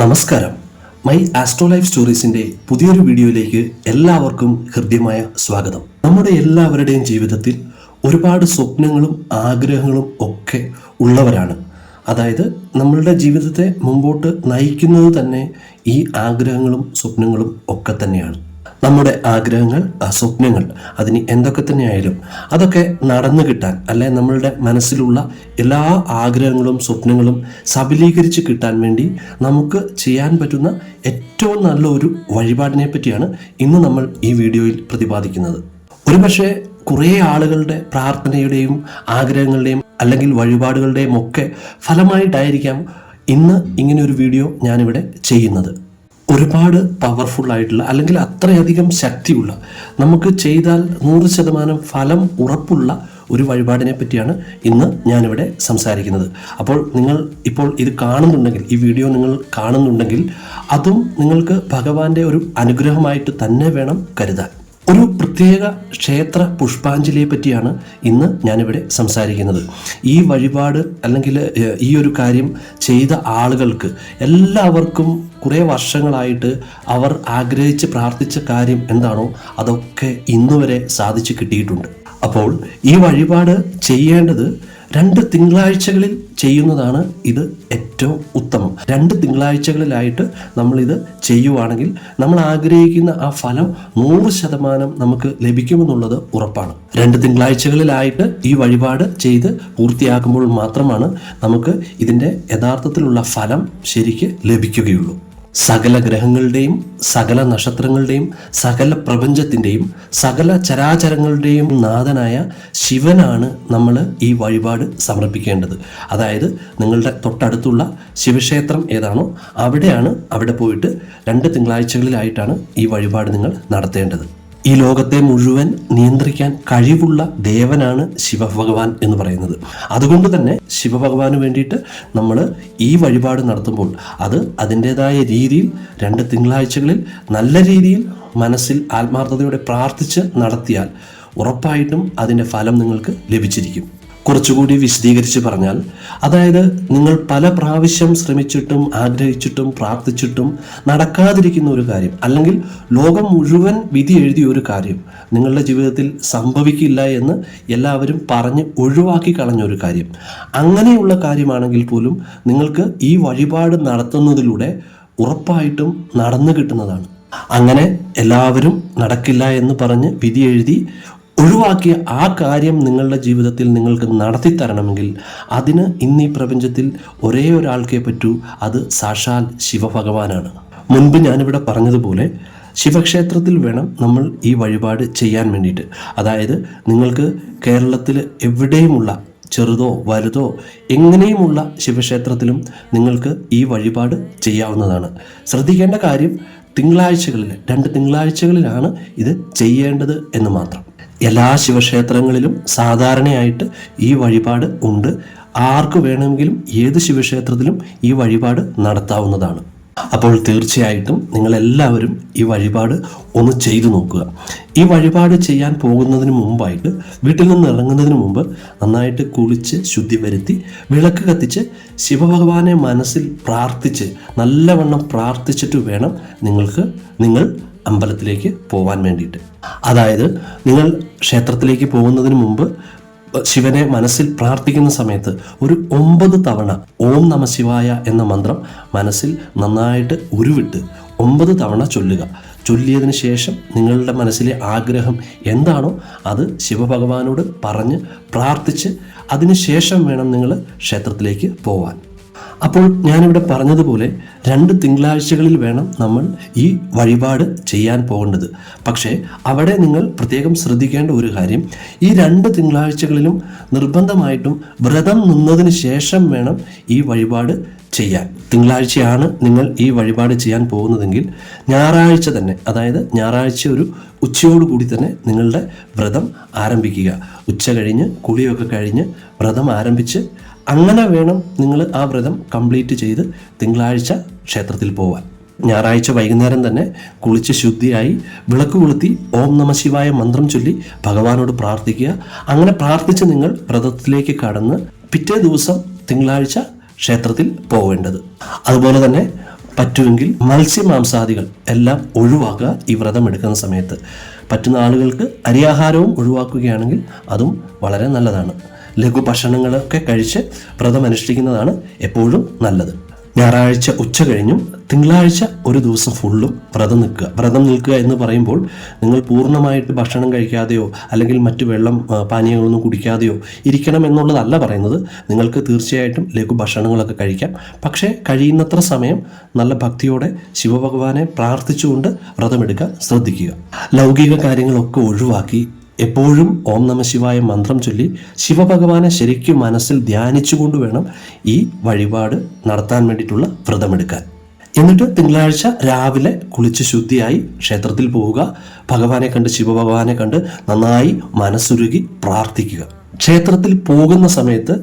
നമസ്കാരം. My astro life സ്റ്റോറീസിന്റെ പുതിയൊരു വീഡിയോയിലേക്ക് എല്ലാവർക്കും ഹൃദ്യമായ സ്വാഗതം. നമ്മുടെ എല്ലാവരുടെയും ജീവിതത്തിൽ ഒരുപാട് സ്വപ്നങ്ങളും ആഗ്രഹങ്ങളും ഒക്കെ ഉള്ളവരാണ്. അതായത് നമ്മളുടെ ജീവിതത്തെ മുമ്പോട്ട് നയിക്കുന്നത് തന്നെ ഈ ആഗ്രഹങ്ങളും സ്വപ്നങ്ങളും ഒക്കെ തന്നെയാണ്. നമ്മുടെ ആഗ്രഹങ്ങൾ, സ്വപ്നങ്ങൾ, അതിന് എന്തൊക്കെ തന്നെയായാലും അതൊക്കെ നടന്നു കിട്ടാൻ, അല്ലെ നമ്മളുടെ മനസ്സിലുള്ള എല്ലാ ആഗ്രഹങ്ങളും സ്വപ്നങ്ങളും സബലീകരിച്ച് കിട്ടാൻ വേണ്ടി നമുക്ക് ചെയ്യാൻ പറ്റുന്ന ഏറ്റവും നല്ല ഒരു വഴിപാടിനെ പറ്റിയാണ് ഇന്ന് നമ്മൾ ഈ വീഡിയോയിൽ പ്രതിപാദിക്കുന്നത്. ഒരുപക്ഷെ കുറേ ആളുകളുടെ പ്രാർത്ഥനയുടെയും ആഗ്രഹങ്ങളുടെയും അല്ലെങ്കിൽ വഴിപാടുകളുടെയും ഒക്കെ ഫലമായിട്ടായിരിക്കാം ഇന്ന് ഇങ്ങനെ ഒരു വീഡിയോ ഞാനിവിടെ ചെയ്യുന്നത്. ഒരുപാട് പവർഫുൾ ആയിട്ടുള്ള അല്ലെങ്കിൽ അത്രയധികം ശക്തിയുള്ള, നമുക്ക് ചെയ്താൽ 100% ഫലം ഉറപ്പുള്ള ഒരു വഴിപാടിനെ പറ്റിയാണ് ഇന്ന് ഞാനിവിടെ സംസാരിക്കുന്നത്. അപ്പോൾ നിങ്ങൾ ഇപ്പോൾ ഇത് കാണുന്നുണ്ടെങ്കിൽ, ഈ വീഡിയോ നിങ്ങൾ കാണുന്നുണ്ടെങ്കിൽ അതും നിങ്ങൾക്ക് ഭഗവാന്റെ ഒരു അനുഗ്രഹമായിട്ട് തന്നെ വേണം കരുതാൻ. ഒരു പ്രത്യേക ക്ഷേത്ര പുഷ്പാഞ്ജലിയെ പറ്റിയാണ് ഇന്ന് ഞാനിവിടെ സംസാരിക്കുന്നത്. ഈ വഴിപാട് അല്ലെങ്കിൽ ഈ ഒരു കാര്യം ചെയ്ത ആളുകൾക്ക് എല്ലാവർക്കും കുറേ വർഷങ്ങളായിട്ട് അവർ ആഗ്രഹിച്ച് പ്രാർത്ഥിച്ച കാര്യം എന്താണോ അതൊക്കെ ഇന്നുവരെ സാധിച്ചു കിട്ടിയിട്ടുണ്ട്. അപ്പോൾ ഈ വഴിപാട് ചെയ്യേണ്ടത് 2 തിങ്കളാഴ്ചകളിൽ ചെയ്യുന്നതാണ് ഇത് ഏറ്റവും ഉത്തമം. 2 തിങ്കളാഴ്ചകളിലായിട്ട് നമ്മളിത് ചെയ്യുവാണെങ്കിൽ നമ്മൾ ആഗ്രഹിക്കുന്ന ആ ഫലം 100% നമുക്ക് ലഭിക്കുമെന്നുള്ളത് ഉറപ്പാണ്. 2 തിങ്കളാഴ്ചകളിലായിട്ട് ഈ വഴിപാട് ചെയ്ത് പൂർത്തിയാക്കുമ്പോൾ മാത്രമാണ് നമുക്ക് ഇതിൻ്റെ യഥാർത്ഥത്തിലുള്ള ഫലം ശരിക്ക് ലഭിക്കുകയുള്ളൂ. സകല ഗ്രഹങ്ങളുടെയും സകല നക്ഷത്രങ്ങളുടെയും സകല പ്രപഞ്ചത്തിൻ്റെയും സകല ചരാചരങ്ങളുടെയും നാഥനായ ശിവനാണ് നമ്മൾ ഈ വഴിപാട് സമർപ്പിക്കേണ്ടത്. അതായത് നിങ്ങളുടെ തൊട്ടടുത്തുള്ള ശിവക്ഷേത്രം ഏതാണോ അവിടെ പോയിട്ട് 2 തിങ്കളാഴ്ചകളിലായിട്ടാണ് ഈ വഴിപാട് നിങ്ങൾ നടത്തേണ്ടത്. ഈ ലോകത്തെ മുഴുവൻ നിയന്ത്രിക്കാൻ കഴിവുള്ള ദേവനാണ് ശിവഭഗവാൻ എന്ന് പറയുന്നത്. അതുകൊണ്ട് തന്നെ ശിവഭഗവാന് വേണ്ടിയിട്ട് നമ്മൾ ഈ വഴിപാട് നടത്തുമ്പോൾ അത് അതിൻ്റെതായ രീതിയിൽ 2 തിങ്കളാഴ്ചകളിൽ നല്ല രീതിയിൽ മനസ്സിൽ ആത്മാർത്ഥതയോടെ പ്രാർത്ഥിച്ച് നടത്തിയാൽ ഉറപ്പായിട്ടും അതിൻ്റെ ഫലം നിങ്ങൾക്ക് ലഭിച്ചിരിക്കും. കുറച്ചുകൂടി വിശദീകരിച്ച് പറഞ്ഞാൽ, അതായത് നിങ്ങൾ പല പ്രാവശ്യം ശ്രമിച്ചിട്ടും ആഗ്രഹിച്ചിട്ടും പ്രാർത്ഥിച്ചിട്ടും നടക്കാതിരിക്കുന്ന ഒരു കാര്യം, അല്ലെങ്കിൽ ലോകം മുഴുവൻ വിധി എഴുതിയ ഒരു കാര്യം നിങ്ങളുടെ ജീവിതത്തിൽ സംഭവിക്കില്ല എന്ന് എല്ലാവരും പറഞ്ഞ് ഒഴിവാക്കി കളഞ്ഞൊരു കാര്യം, അങ്ങനെയുള്ള കാര്യമാണെങ്കിൽ പോലും നിങ്ങൾക്ക് ഈ വഴിപാട് നടത്തുന്നതിലൂടെ ഉറപ്പായിട്ടും നടന്നു കിട്ടുന്നതാണ്. അങ്ങനെ എല്ലാവരും നടക്കില്ല എന്ന് പറഞ്ഞ് വിധി എഴുതി ഒഴിവാക്കിയ ആ കാര്യം നിങ്ങളുടെ ജീവിതത്തിൽ നിങ്ങൾക്ക് നടത്തി തരണമെങ്കിൽ അതിന് ഇന്നീ പ്രപഞ്ചത്തിൽ ഒരേ ഒരാൾക്കേ പറ്റൂ, അത് സാക്ഷാൽ ശിവഭഗവാനാണ്. മുൻപ് ഞാനിവിടെ പറഞ്ഞതുപോലെ ശിവക്ഷേത്രത്തിൽ വേണം നമ്മൾ ഈ വഴിപാട് ചെയ്യാൻ വേണ്ടിയിട്ട്. അതായത് നിങ്ങൾക്ക് കേരളത്തിൽ എവിടെയുമുള്ള ചെറുതോ വലുതോ എങ്ങനെയുമുള്ള ശിവക്ഷേത്രത്തിലും നിങ്ങൾക്ക് ഈ വഴിപാട് ചെയ്യാവുന്നതാണ്. ശ്രദ്ധിക്കേണ്ട കാര്യം, തിങ്കളാഴ്ചകളിൽ 2 തിങ്കളാഴ്ചകളിലാണ് ഇത് ചെയ്യേണ്ടത് എന്ന് മാത്രം. എല്ലാ ശിവക്ഷേത്രങ്ങളിലും സാധാരണയായിട്ട് ഈ വഴിപാട് ഉണ്ട്. ആർക്ക് വേണമെങ്കിലും ഏത് ശിവക്ഷേത്രത്തിലും ഈ വഴിപാട് നടത്താവുന്നതാണ്. അപ്പോൾ തീർച്ചയായിട്ടും നിങ്ങളെല്ലാവരും ഈ വഴിപാട് ഒന്ന് ചെയ്തു നോക്കുക. ഈ വഴിപാട് ചെയ്യാൻ പോകുന്നതിന് മുമ്പായിട്ട്, വീട്ടിൽ നിന്ന് ഇറങ്ങുന്നതിന് മുമ്പ് നന്നായിട്ട് കുളിച്ച് ശുദ്ധി വരുത്തി വിളക്ക് കത്തിച്ച് ശിവഭഗവാനെ മനസ്സിൽ പ്രാർത്ഥിച്ച് നല്ലവണ്ണം പ്രാർത്ഥിച്ചിട്ട് വേണം നിങ്ങൾ അമ്പലത്തിലേക്ക് പോകാൻ വേണ്ടിയിട്ട്. അതായത് നിങ്ങൾ ക്ഷേത്രത്തിലേക്ക് പോകുന്നതിന് മുമ്പ് ശിവനെ മനസ്സിൽ പ്രാർത്ഥിക്കുന്ന സമയത്ത് ഒരു 9 തവണ ഓം നമ ശിവായ എന്ന മന്ത്രം മനസ്സിൽ നന്നായിട്ട് ഉരുവിട്ട് 9 തവണ ചൊല്ലുക. ചൊല്ലിയതിന് ശേഷം നിങ്ങളുടെ മനസ്സിലെ ആഗ്രഹം എന്താണോ അത് ശിവഭഗവാനോട് പറഞ്ഞ് പ്രാർത്ഥിച്ച് അതിന് ശേഷം വേണം നിങ്ങൾ ക്ഷേത്രത്തിലേക്ക് പോവാൻ. അപ്പോൾ ഞാനിവിടെ പറഞ്ഞതുപോലെ 2 തിങ്കളാഴ്ചകളിൽ വേണം നമ്മൾ ഈ വഴിപാട് ചെയ്യാൻ പോകേണ്ടത്. പക്ഷേ അവിടെ നിങ്ങൾ പ്രത്യേകം ശ്രദ്ധിക്കേണ്ട ഒരു കാര്യം, ഈ 2 തിങ്കളാഴ്ചകളിലും നിർബന്ധമായിട്ടും വ്രതം നിന്നതിന് ശേഷം വേണം ഈ വഴിപാട് ചെയ്യാൻ. തിങ്കളാഴ്ചയാണ് നിങ്ങൾ ഈ വഴിപാട് ചെയ്യാൻ പോകുന്നതെങ്കിൽ ഞായറാഴ്ച തന്നെ, അതായത് ഞായറാഴ്ച ഒരു ഉച്ചയോടുകൂടി തന്നെ നിങ്ങളുടെ വ്രതം ആരംഭിക്കുക. ഉച്ച കഴിഞ്ഞ് കുളിയൊക്കെ കഴിഞ്ഞ് വ്രതം ആരംഭിച്ച് അങ്ങനെ വേണം നിങ്ങൾ ആ വ്രതം കംപ്ലീറ്റ് ചെയ്ത് തിങ്കളാഴ്ച ക്ഷേത്രത്തിൽ പോവാൻ. ഞായറാഴ്ച വൈകുന്നേരം തന്നെ കുളിച്ച് ശുദ്ധിയായി വിളക്ക് കൊളുത്തി ഓം നമ ശിവായ മന്ത്രം ചൊല്ലി ഭഗവാനോട് പ്രാർത്ഥിക്കുക. അങ്ങനെ പ്രാർത്ഥിച്ച് നിങ്ങൾ വ്രതത്തിലേക്ക് കടന്ന് പിറ്റേ ദിവസം തിങ്കളാഴ്ച ക്ഷേത്രത്തിൽ പോവേണ്ടത്. അതുപോലെ തന്നെ പറ്റുമെങ്കിൽ മത്സ്യമാംസാദികൾ എല്ലാം ഒഴിവാക്കുക. ഈ വ്രതം എടുക്കുന്ന സമയത്ത് പറ്റുന്ന ആളുകൾക്ക് അരിയാഹാരവും ഒഴിവാക്കുകയാണെങ്കിൽ അതും വളരെ നല്ലതാണ്. ലഘു ഭക്ഷണങ്ങളൊക്കെ കഴിച്ച് വ്രതം അനുഷ്ഠിക്കുന്നതാണ് എപ്പോഴും നല്ലത്. ഞായറാഴ്ച ഉച്ച കഴിഞ്ഞും തിങ്കളാഴ്ച ഒരു ദിവസം ഫുള്ളും വ്രതം നിൽക്കുക എന്ന് പറയുമ്പോൾ നിങ്ങൾ പൂർണ്ണമായിട്ട് ഭക്ഷണം കഴിക്കാതെയോ അല്ലെങ്കിൽ മറ്റു വെള്ളം പാനീയങ്ങളൊന്നും കുടിക്കാതെയോ ഇരിക്കണം എന്നുള്ളതല്ല പറയുന്നത്. നിങ്ങൾക്ക് തീർച്ചയായിട്ടും ലഘു ഭക്ഷണങ്ങളൊക്കെ കഴിക്കാം. പക്ഷേ കഴിയുന്നത്ര സമയം നല്ല ഭക്തിയോടെ ശിവഭഗവാനെ പ്രാർത്ഥിച്ചുകൊണ്ട് വ്രതമെടുക്കാൻ ശ്രദ്ധിക്കുക. ലൗകിക കാര്യങ്ങളൊക്കെ ഒഴിവാക്കി എപ്പോഴും ഓം നമ ശിവായ മന്ത്രം ചൊല്ലി ശിവഭഗവാനെ ശരിക്കും മനസ്സിൽ ധ്യാനിച്ചുകൊണ്ട് വേണം ഈ വഴിപാട് നടത്താൻ വേണ്ടിയിട്ടുള്ള വ്രതമെടുക്കാൻ. എന്നിട്ട് തിങ്കളാഴ്ച രാവിലെ കുളിച്ച് ശുദ്ധിയായി ക്ഷേത്രത്തിൽ പോവുക. ഭഗവാനെ കണ്ട് ശിവഭഗവാനെ കണ്ട് നന്നായി മനസ്സുരുകി പ്രാർത്ഥിക്കുക. ക്ഷേത്രത്തിൽ പോകുന്ന സമയത്ത്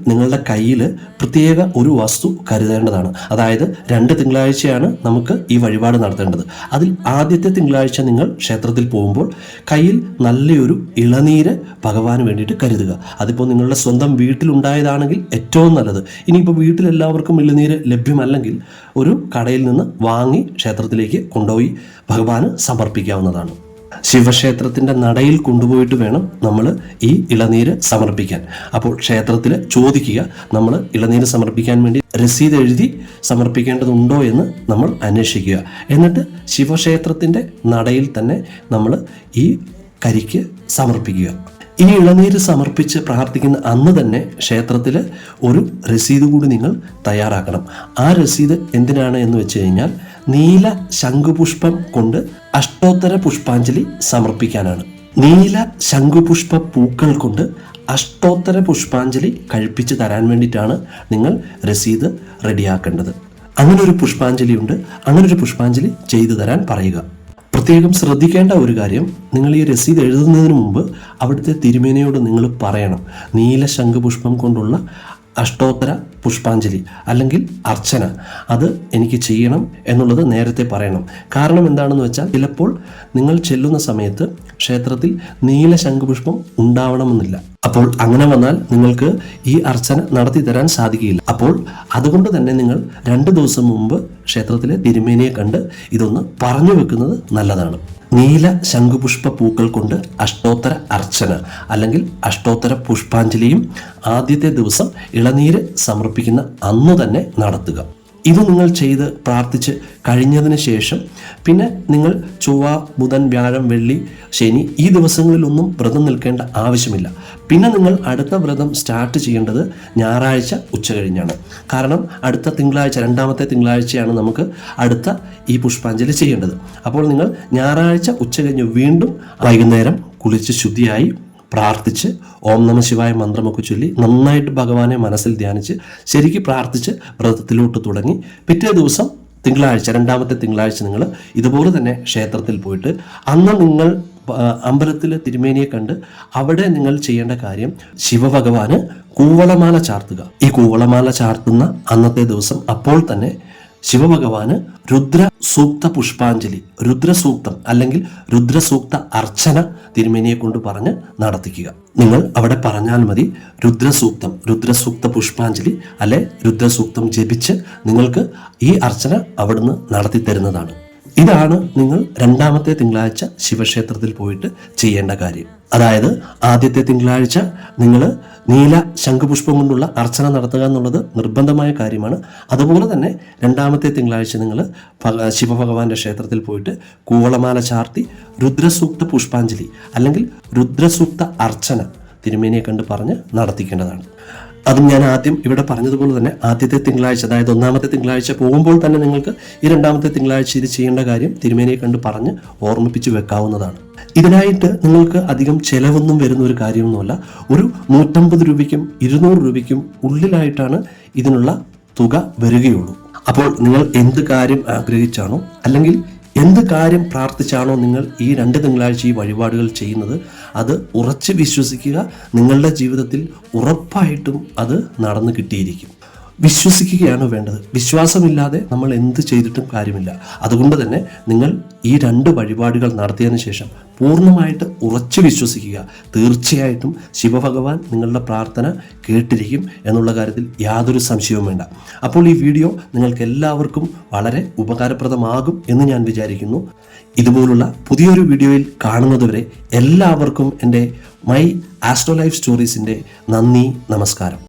നിങ്ങളുടെ കയ്യിൽ പ്രത്യേക ഒരു വസ്തു കരുതേണ്ടതാണ്. അതായത് 2 തിങ്കളാഴ്ചയാണ് നമുക്ക് ഈ വഴിപാട് നടത്തേണ്ടത്. അതിൽ ആദ്യത്തെ തിങ്കളാഴ്ച നിങ്ങൾ ക്ഷേത്രത്തിൽ പോകുമ്പോൾ കയ്യിൽ നല്ലൊരു ഇളനീര് ഭഗവാന് വേണ്ടിയിട്ട് കരുതുക. അതിപ്പോൾ നിങ്ങളുടെ സ്വന്തം വീട്ടിലുണ്ടായതാണെങ്കിൽ ഏറ്റവും നല്ലത്. ഇനിയിപ്പോൾ വീട്ടിലെല്ലാവർക്കും ഇളനീര് ലഭ്യമല്ലെങ്കിൽ ഒരു കടയിൽ നിന്ന് വാങ്ങി ക്ഷേത്രത്തിലേക്ക് കൊണ്ടുപോയി ഭഗവാന് സമർപ്പിക്കാവുന്നതാണ്. ശിവക്ഷേത്രത്തിൻ്റെ നടയിൽ കൊണ്ടുപോയിട്ട് വേണം നമ്മൾ ഈ ഇളനീര് സമർപ്പിക്കാൻ. അപ്പോൾ ക്ഷേത്രത്തിൽ ചോദിക്കുക, നമ്മൾ ഇളനീര് സമർപ്പിക്കാൻ വേണ്ടി രസീത് എഴുതി സമർപ്പിക്കേണ്ടതുണ്ടോ എന്ന് നമ്മൾ അന്വേഷിക്കുക. എന്നിട്ട് ശിവക്ഷേത്രത്തിൻ്റെ നടയിൽ തന്നെ നമ്മൾ ഈ കരിക്ക് സമർപ്പിക്കുക. ഈ ഇളനീര് സമർപ്പിച്ച് പ്രാർത്ഥിക്കുന്ന അന്ന് തന്നെ ക്ഷേത്രത്തിൽ ഒരു രസീത് കൂടി നിങ്ങൾ തയ്യാറാക്കണം. ആ രസീത് എന്തിനാണ് എന്ന് വെച്ച് കഴിഞ്ഞാൽ നീല ശംഖുപുഷ്പം കൊണ്ട് അഷ്ടോത്തര പുഷ്പാഞ്ജലി സമർപ്പിക്കാനാണ്. നീല ശംഖുപുഷ്പ പൂക്കൾ കൊണ്ട് അഷ്ടോത്തര പുഷ്പാഞ്ജലി കഴിപ്പിച്ച് തരാൻ വേണ്ടിയിട്ടാണ് നിങ്ങൾ രസീത് റെഡിയാക്കേണ്ടത്. അങ്ങനൊരു പുഷ്പാഞ്ജലി ഉണ്ട്. അങ്ങനൊരു പുഷ്പാഞ്ജലി ചെയ്തു തരാൻ പറയുക. പ്രത്യേകം ശ്രദ്ധിക്കേണ്ട ഒരു കാര്യം, നിങ്ങൾ ഈ രസീത് എഴുതുന്നതിന് മുമ്പ് അവിടുത്തെ തിരുമേനയോട് നിങ്ങൾ പറയണം, നീല ശംഖുപുഷ്പം കൊണ്ടുള്ള അഷ്ടോത്തര പുഷ്പാഞ്ജലി അല്ലെങ്കിൽ അർച്ചന അത് എനിക്ക് ചെയ്യണം എന്നുള്ളത് നേരത്തെ പറയണം. കാരണം എന്താണെന്ന് വെച്ചാൽ ചിലപ്പോൾ നിങ്ങൾ ചെല്ലുന്ന സമയത്ത് ക്ഷേത്രത്തിൽ നീല ശംഖുപുഷ്പം ഉണ്ടാവണമെന്നില്ല. അപ്പോൾ അങ്ങനെ വന്നാൽ നിങ്ങൾക്ക് ഈ അർച്ചന നടത്തി തരാൻ സാധിക്കില്ല. അപ്പോൾ അതുകൊണ്ട് തന്നെ നിങ്ങൾ 2 ദിവസം മുമ്പ് ക്ഷേത്രത്തിലെ തിരുമേനിയെ കണ്ട് ഇതൊന്ന് പറഞ്ഞു വെക്കുന്നത് നല്ലതാണ്. നീല ശംഖുപുഷ്പ പൂക്കൾ കൊണ്ട് അഷ്ടോത്തര അർച്ചന അല്ലെങ്കിൽ അഷ്ടോത്തര പുഷ്പാഞ്ജലിയും ആദ്യത്തെ ദിവസം ഇളനീര് സമർപ്പിക്കുന്ന അന്ന് തന്നെ നടത്തുക. ഇത് നിങ്ങൾ ചെയ്ത് പ്രാർത്ഥിച്ച് കഴിഞ്ഞതിന് ശേഷം പിന്നെ നിങ്ങൾ ചൊവ്വ, ബുധൻ, വ്യാഴം, വെള്ളി, ശനി ഈ ദിവസങ്ങളിലൊന്നും വ്രതം നിൽക്കേണ്ട ആവശ്യമില്ല. പിന്നെ നിങ്ങൾ അടുത്ത വ്രതം സ്റ്റാർട്ട് ചെയ്യേണ്ടത് ഞായറാഴ്ച ഉച്ച കഴിഞ്ഞാണ്. കാരണം അടുത്ത തിങ്കളാഴ്ച 2ാമത്തെ തിങ്കളാഴ്ചയാണ് നമുക്ക് അടുത്ത ഈ പുഷ്പാഞ്ജലി ചെയ്യേണ്ടത്. അപ്പോൾ നിങ്ങൾ ഞായറാഴ്ച ഉച്ച കഴിഞ്ഞ് വീണ്ടും വൈകുന്നേരം കുളിച്ച് ശുദ്ധിയായി പ്രാർത്ഥിച്ച് ഓം നമ ശിവായ മന്ത്രമൊക്കെ ചൊല്ലി നന്നായിട്ട് ഭഗവാനെ മനസ്സിൽ ധ്യാനിച്ച് ശരിക്കും പ്രാർത്ഥിച്ച് വ്രതത്തിലോട്ട് തുടങ്ങി പിറ്റേ ദിവസം തിങ്കളാഴ്ച 2ാമത്തെ തിങ്കളാഴ്ച നിങ്ങൾ ഇതുപോലെ തന്നെ ക്ഷേത്രത്തിൽ പോയിട്ട് അന്ന് നിങ്ങൾ അമ്പലത്തിലെ തിരുമേനിയെ കണ്ട് അവിടെ നിങ്ങൾ ചെയ്യേണ്ട കാര്യം ശിവഭഗവാന് കൂവളമാല ചാർത്തുക. ഈ കൂവളമാല ചാർത്തുന്ന അന്നത്തെ ദിവസം അപ്പോൾ തന്നെ ശിവഭഗവാന് രുദ്രസൂക്ത പുഷ്പാഞ്ജലി, രുദ്രസൂക്തം അല്ലെങ്കിൽ രുദ്രസൂക്ത അർച്ചന തിരുമേനിയെ കൊണ്ട് പറഞ്ഞ് നടത്തിക്കുക. നിങ്ങൾ അവിടെ പറഞ്ഞാൽ മതി രുദ്രസൂക്തം, രുദ്രസൂക്ത പുഷ്പാഞ്ജലി അല്ലെ രുദ്രസൂക്തം ജപിച്ച് നിങ്ങൾക്ക് ഈ അർച്ചന അവിടുന്ന് നടത്തി തരുന്നതാണ്. ഇതാണ് നിങ്ങൾ 2ാമത്തെ തിങ്കളാഴ്ച ശിവക്ഷേത്രത്തിൽ പോയിട്ട് ചെയ്യേണ്ട കാര്യം. അതായത് ആദ്യത്തെ തിങ്കളാഴ്ച നിങ്ങൾ നീല ശംഖുപുഷ്പം കൊണ്ടുള്ള അർച്ചന നടത്തുക എന്നുള്ളത് നിർബന്ധമായ കാര്യമാണ്. അതുപോലെ തന്നെ 2ാമത്തെ തിങ്കളാഴ്ച നിങ്ങൾ ശിവഭഗവാന്റെ ക്ഷേത്രത്തിൽ പോയിട്ട് കൂവളമാല ചാർത്തി രുദ്രസൂക്ത പുഷ്പാഞ്ജലി അല്ലെങ്കിൽ രുദ്രസൂക്ത അർച്ചന തിരുമേനിയെ കണ്ട് പറഞ്ഞ് നടത്തിക്കേണ്ടതാണ്. അതും ഞാൻ ആദ്യം ഇവിടെ പറഞ്ഞതുപോലെ തന്നെ ആദ്യത്തെ തിങ്കളാഴ്ച അതായത് 1ാമത്തെ തിങ്കളാഴ്ച പോകുമ്പോൾ തന്നെ നിങ്ങൾക്ക് ഈ 2ാമത്തെ തിങ്കളാഴ്ച ഇത് ചെയ്യേണ്ട കാര്യം തിരുമേനിയെ കണ്ട് പറഞ്ഞ് ഓർമ്മിപ്പിച്ച് വെക്കാവുന്നതാണ്. ഇതിനായിട്ട് നിങ്ങൾക്ക് അധികം ചെലവൊന്നും വരുന്ന ഒരു കാര്യമൊന്നുമല്ല. ഒരു 150 രൂപയ്ക്കും 200 രൂപയ്ക്കും ഉള്ളിലായിട്ടാണ് ഇതിനുള്ള തുക വരികയുള്ളൂ. അപ്പോൾ നിങ്ങൾ എന്ത് കാര്യം ആഗ്രഹിച്ചാണോ അല്ലെങ്കിൽ എന്ത് കാര്യം പ്രാർത്ഥിച്ചാണോ നിങ്ങൾ ഈ 2 തിങ്കളാഴ്ച ഈ വഴിപാടുകൾ ചെയ്യുന്നത് അത് ഉറച്ച് വിശ്വസിക്കുക. നിങ്ങളുടെ ജീവിതത്തിൽ ഉറപ്പായിട്ടും അത് നടന്നു കിട്ടിയിരിക്കും. വിശ്വസിക്കുകയാണ് വേണ്ടത്. വിശ്വാസമില്ലാതെ നമ്മൾ എന്ത് ചെയ്തിട്ടും കാര്യമില്ല. അതുകൊണ്ട് തന്നെ നിങ്ങൾ ഈ 2 വഴിപാടുകൾ നടത്തിയതിനു ശേഷം പൂർണ്ണമായിട്ട് ഉറച്ചു വിശ്വസിക്കുക. തീർച്ചയായിട്ടും ശിവഭഗവാൻ നിങ്ങളുടെ പ്രാർത്ഥന കേട്ടിരിക്കും എന്നുള്ള കാര്യത്തിൽ യാതൊരു സംശയവും വേണ്ട. അപ്പോൾ ഈ വീഡിയോ നിങ്ങൾക്ക് എല്ലാവർക്കും വളരെ ഉപകാരപ്രദമാകും എന്ന് ഞാൻ വിചാരിക്കുന്നു. ഇതുപോലുള്ള പുതിയൊരു വീഡിയോയിൽ കാണുന്നതുവരെ എല്ലാവർക്കും എൻ്റെ മൈ ആസ്ട്രോ ലൈഫ് സ്റ്റോറീസിൻ്റെ നന്ദി, നമസ്കാരം.